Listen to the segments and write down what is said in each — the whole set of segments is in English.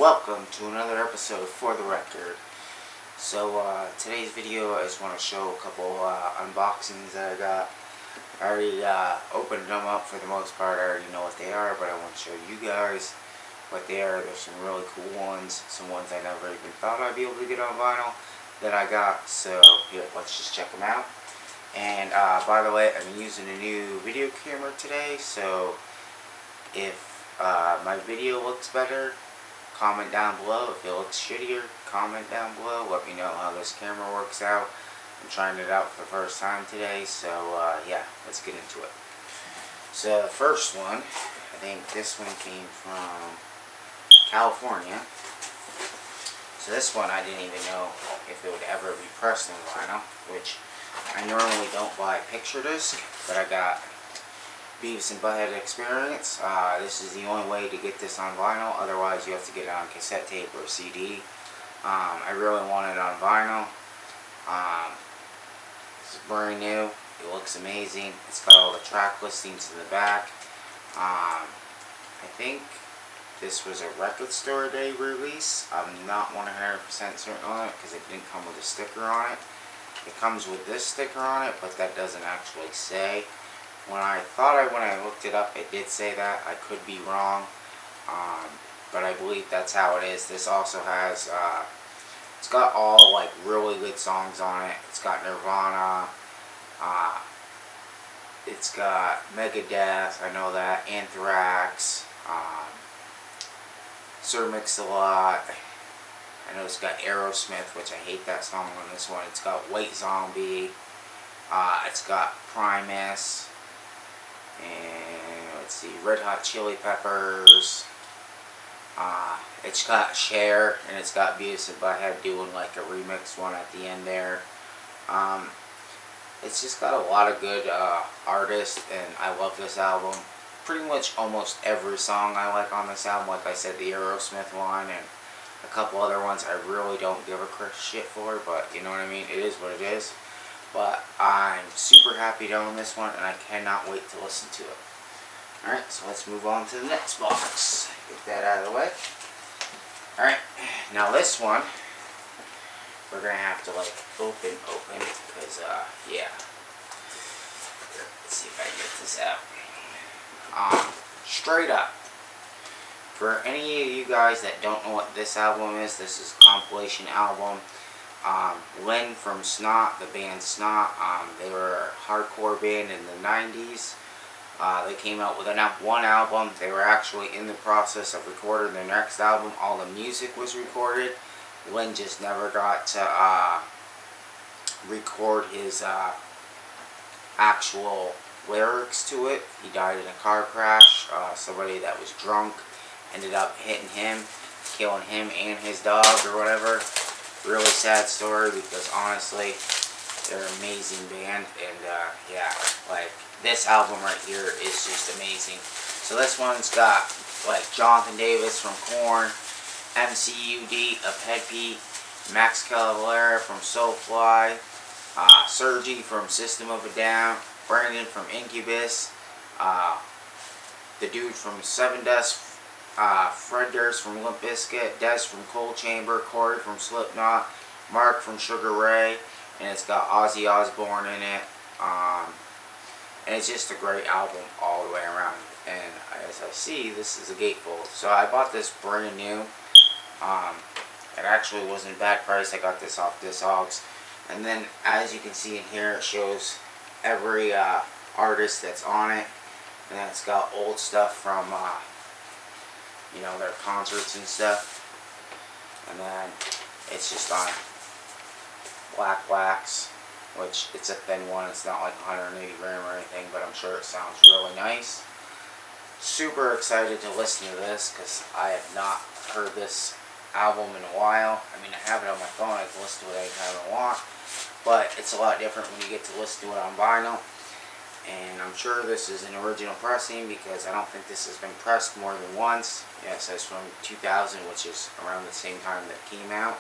welcome to another episode For the Record. So today's video, I just want to show a couple unboxings that I got. I already opened them up for the most part. I already know what they are, but I want to show you guys what they are. There's some really cool ones, some ones I never even thought I'd be able to get on vinyl that I got. So here, let's just check them out. And by the way, I'm using a new video camera today, so if my video looks better, comment down below. If it looks shittier, comment down below. Let me know how this camera works out. I'm trying it out for the first time today, so yeah, let's get into it. So the first one, I think this one came from California. So this one I didn't even know if it would ever be pressed in vinyl, which I normally don't buy picture disc, but I got Beavis and Butthead Experience. This is the only way to get this on vinyl, otherwise you have to get it on cassette tape or CD. I really want it on vinyl. It's brand new, it looks amazing. It's got all the track listings in the back. I think this was a record store day release. I'm not 100% certain on it because it didn't come with a sticker on it. It comes with this sticker on it, but that doesn't actually say. When I looked it up, it did say that. I could be wrong, but I believe that's how it is. This also has, it's got all like really good songs on it. It's got Nirvana, it's got Megadeth, I know that, Anthrax, Sir Mix-a-Lot. I know it's got Aerosmith, which I hate that song on this one. It's got White Zombie, it's got Primus, and let's see, Red Hot Chili Peppers. It's got Cher, and it's got Beavis and Butthead doing like a remix one at the end there. It's just got a lot of good artists, and I love this album. Pretty much almost every song I like on this album. Like I said, the Aerosmith one and a couple other ones I really don't give a shit for, but you know what I mean? It is what it is. But I'm super happy to own this one, and I cannot wait to listen to it. Alright, so let's move on to the next box. Get that out of the way. Alright, now this one, we're going to have to like open, because, yeah. Let's see if I can get this out. Straight up. For any of you guys that don't know what this album is, this is a compilation album. Len from Snot, the band Snot, they were a hardcore band in the 90s. They came out with one album. They were actually in the process of recording their next album. All the music was recorded. Len just never got to record his actual lyrics to it. He died in a car crash. Somebody that was drunk ended up hitting him, killing him and his dog or whatever. Really sad story, because honestly, they're an amazing band, and yeah, like this album right here is just amazing. So this one's got like Jonathan Davis from Korn, MCUD of Headbeat, Max Cavalera from Soulfly, Sergi from System of a Down, Brandon from Incubus, the dude from Seven Dust, Fred Durst from Limp Bizkit, Des from Cold Chamber, Corey from Slipknot, Mark from Sugar Ray, and it's got Ozzy Osbourne in it. And it's just a great album all the way around. And as I see, this is a gatefold. So I bought this brand new. It actually wasn't bad price. I got this off Discogs. And then, as you can see in here, it shows every artist that's on it. And then it's got old stuff from you know, their concerts and stuff. And then it's just on black wax, which it's a thin one. It's not like 180 gram or anything, but I'm sure it sounds really nice. Super excited to listen to this, because I have not heard this album in a while. I mean, I have it on my phone. I can listen to it anytime I want, but it's a lot different when you get to listen to it on vinyl. And I'm sure this is an original pressing, because I don't think this has been pressed more than once. Yeah, it says from 2000, which is around the same time that it came out.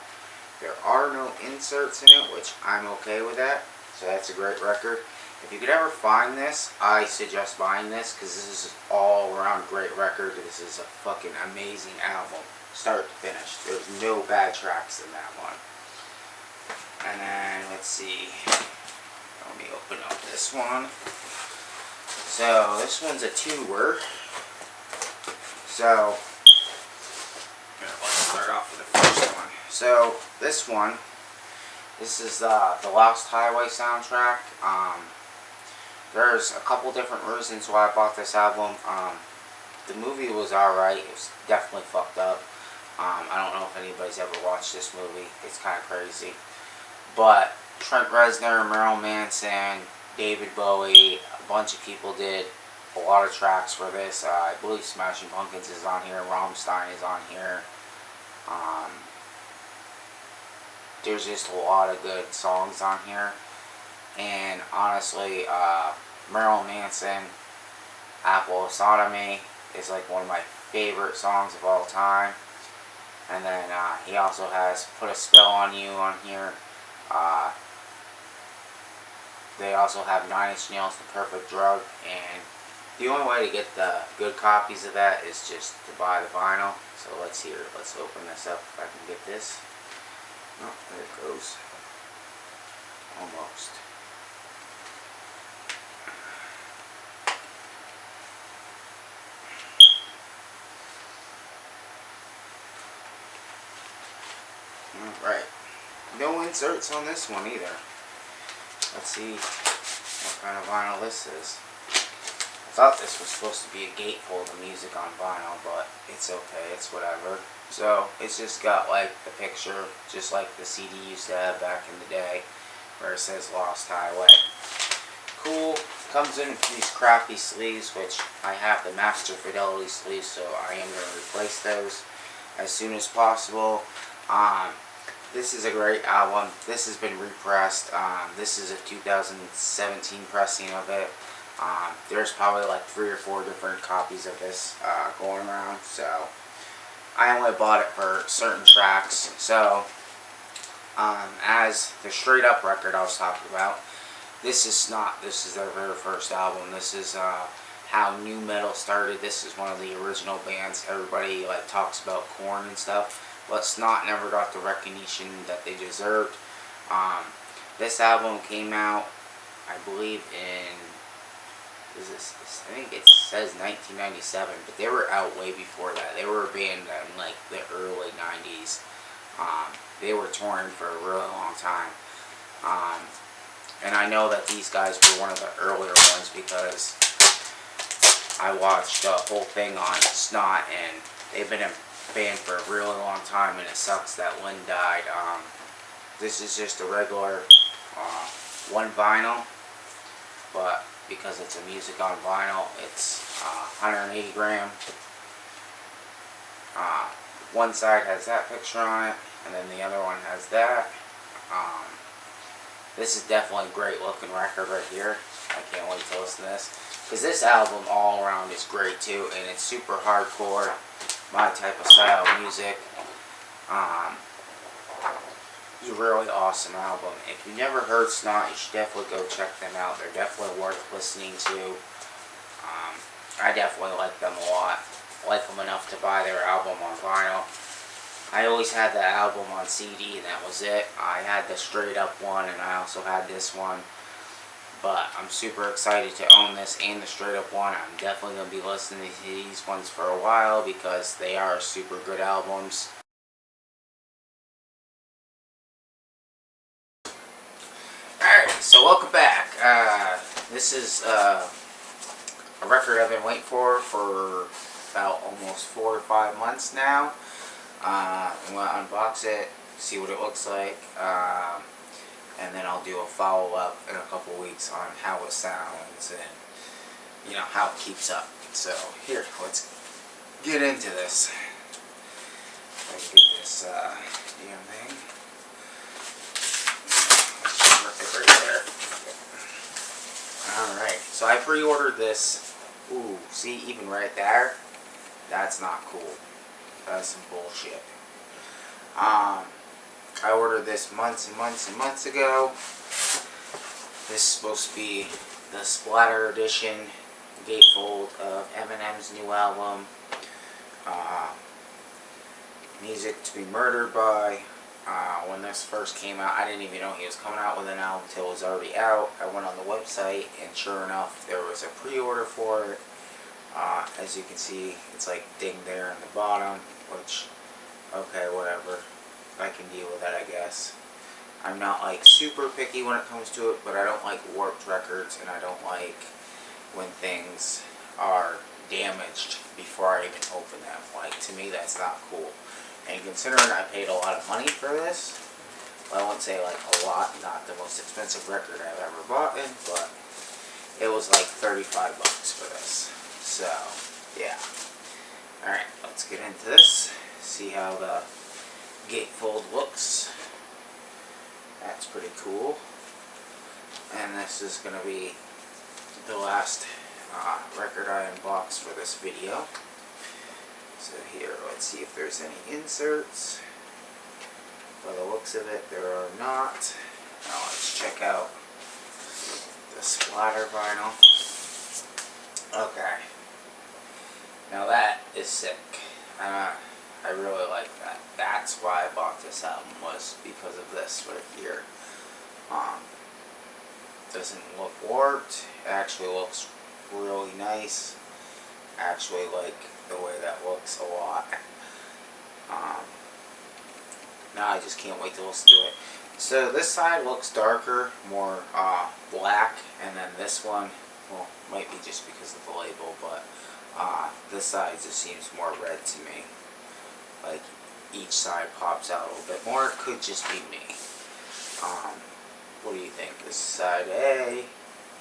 There are no inserts in it, which I'm okay with that. So that's a great record. If you could ever find this, I suggest buying this, because this is all around great record. This is a fucking amazing album. start to finish. There's no bad tracks in that one. And then, let's see. Let me open up this one. So, this one's a tour. So, here, let's start off with the first one. So, this is the Lost Highway soundtrack. There's a couple different reasons why I bought this album. The movie was alright. It was definitely fucked up. I don't know if anybody's ever watched this movie. It's kind of crazy. But Trent Reznor, Marilyn Manson, David Bowie, a bunch of people did a lot of tracks for this. I believe Smashing Pumpkins is on here. Rammstein is on here. There's just a lot of good songs on here. And honestly, Marilyn Manson, Apple of Sodomy is like one of my favorite songs of all time. And then he also has Put a Spell on You on here. They also have 9 Inch Nails, The Perfect Drug. And the only way to get the good copies of that is just to buy the vinyl. So let's open this up if I can get this. Oh, there it goes. Almost. Alright. No inserts on this one either. Let's see what kind of vinyl this is. I thought this was supposed to be a gatefold of music on vinyl, but it's okay, it's whatever. So, it's just got like the picture, just like the CD used to have back in the day, where it says Lost Highway. Cool. Comes in these crappy sleeves, which I have the Master Fidelity sleeves, so I am going to replace those as soon as possible. This is a great album. This has been repressed. This is a 2017 pressing of it. There's probably like 3 or 4 different copies of this going around, so I only bought it for certain tracks. So, as the Straight Up record I was talking about, this is their very first album. This is how nu metal started. This is one of the original bands. Everybody like talks about Korn and stuff, but Snot never got the recognition that they deserved. This album came out, I believe, in I think it says 1997, but they were out way before that. They were a band in like the early 90s. They were touring for a really long time. And I know that these guys were one of the earlier ones because I watched the whole thing on Snot, and they've been a band for a really long time, and it sucks that Lynn died. This is just a regular one vinyl, but because it's a music on vinyl, it's 180 gram. One side has that picture on it, and then the other one has that. This is definitely a great looking record right here. I can't wait to listen to this, because this album all around is great too, and it's super hardcore, my type of style of music. It's a really awesome album. If you've never heard Snot, you should definitely go check them out. They're definitely worth listening to. I definitely like them a lot. I like them enough to buy their album on vinyl. I always had that album on CD, and that was it. I had the Straight Up one, and I also had this one. But I'm super excited to own this and the Straight Up one. I'm definitely going to be listening to these ones for a while because they are super good albums. Alright, so welcome back. This is a record I've been waiting for about almost 4 or 5 months now. I'm going to unbox it, see what it looks like, and then I'll do a follow-up in a couple weeks on how it sounds and, how it keeps up. So, here, let's get into this. Let's get this damn thing. Alright, so I pre-ordered this. Ooh, see, even right there, that's not cool. That's some bullshit. I ordered this months and months and months ago. This is supposed to be the Splatter Edition gatefold of Eminem's new album. Music to Be Murdered By. When this first came out, I didn't even know he was coming out with an album until it was already out. I went on the website, and sure enough, there was a pre-order for it. As you can see, it's like ding there in the bottom, which, okay, whatever. I can deal with that, I guess. I'm not like super picky when it comes to it, but I don't like warped records, and I don't like when things are damaged before I even open them. Like, to me, that's not cool. And considering I paid a lot of money for this, well, I wouldn't say like a lot, not the most expensive record I've ever bought in, but it was like 35 bucks for this. So, yeah. Alright, let's get into this, see how the gatefold looks. That's pretty cool. And this is going to be the last record I unboxed for this video. So here, let's see if there's any inserts. By the looks of it, there are not. Now let's check out the splatter vinyl. Okay. Now that is sick. I really like that. That's why I bought this album, was because of this right here. Doesn't look warped. It actually looks really nice. Actually like the way that looks a lot. Now I just can't wait to listen to it. So this side looks darker, more black, and then this one, well, might be just because of the label, but this side just seems more red to me. Like each side pops out a little bit more. It could just be me. What do you think? This is side A,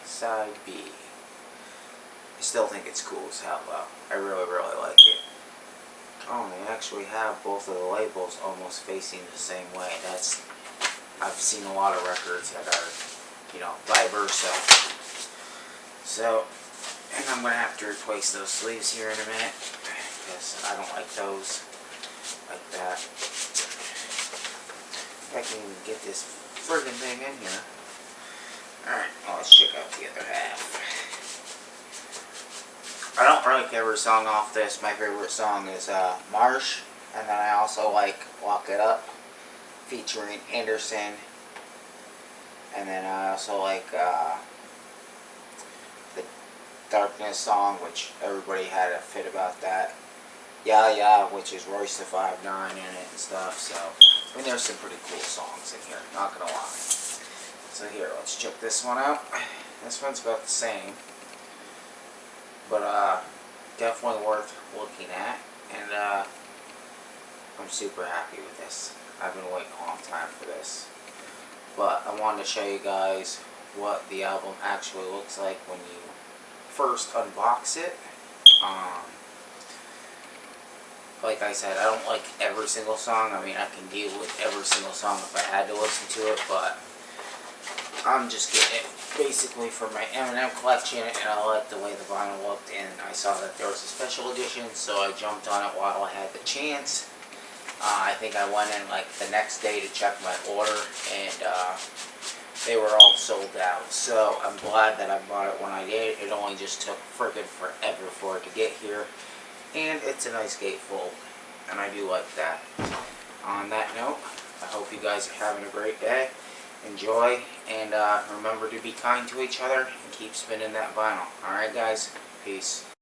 side B. I still think it's cool as hell though. I really, really like it. Oh, they actually have both of the labels almost facing the same way. I've seen a lot of records that are, vice versa. So, and I'm going to have to replace those sleeves here in a minute, because I don't like those like that. If I can even get this friggin' thing in here. Alright, well, let's check out the other half. I don't like every song off this. My favorite song is Marsh, and then I also like Walk It Up, featuring Anderson, and then I also like the Darkness song, which everybody had a fit about that. Yeah, yeah, which is Royce the 5'9" in it and stuff, so, I mean, there's some pretty cool songs in here, not gonna lie. So here, let's check this one out. This one's about the same, but definitely worth looking at, and I'm super happy with this. I've been waiting a long time for this, but I wanted to show you guys what the album actually looks like when you first unbox it. Like I said, I don't like every single song. I mean, I can deal with every single song if I had to listen to it, but I'm just getting it basically for my Eminem collection, and I liked the way the vinyl looked, and I saw that there was a special edition, so I jumped on it while I had the chance. I think I went in like the next day to check my order, and they were all sold out. So I'm glad that I bought it when I did. It only just took friggin' forever for it to get here, and it's a nice gatefold, and I do like that. On that note, I hope you guys are having a great day. Enjoy, and remember to be kind to each other and keep spinning that vinyl. Alright guys, peace.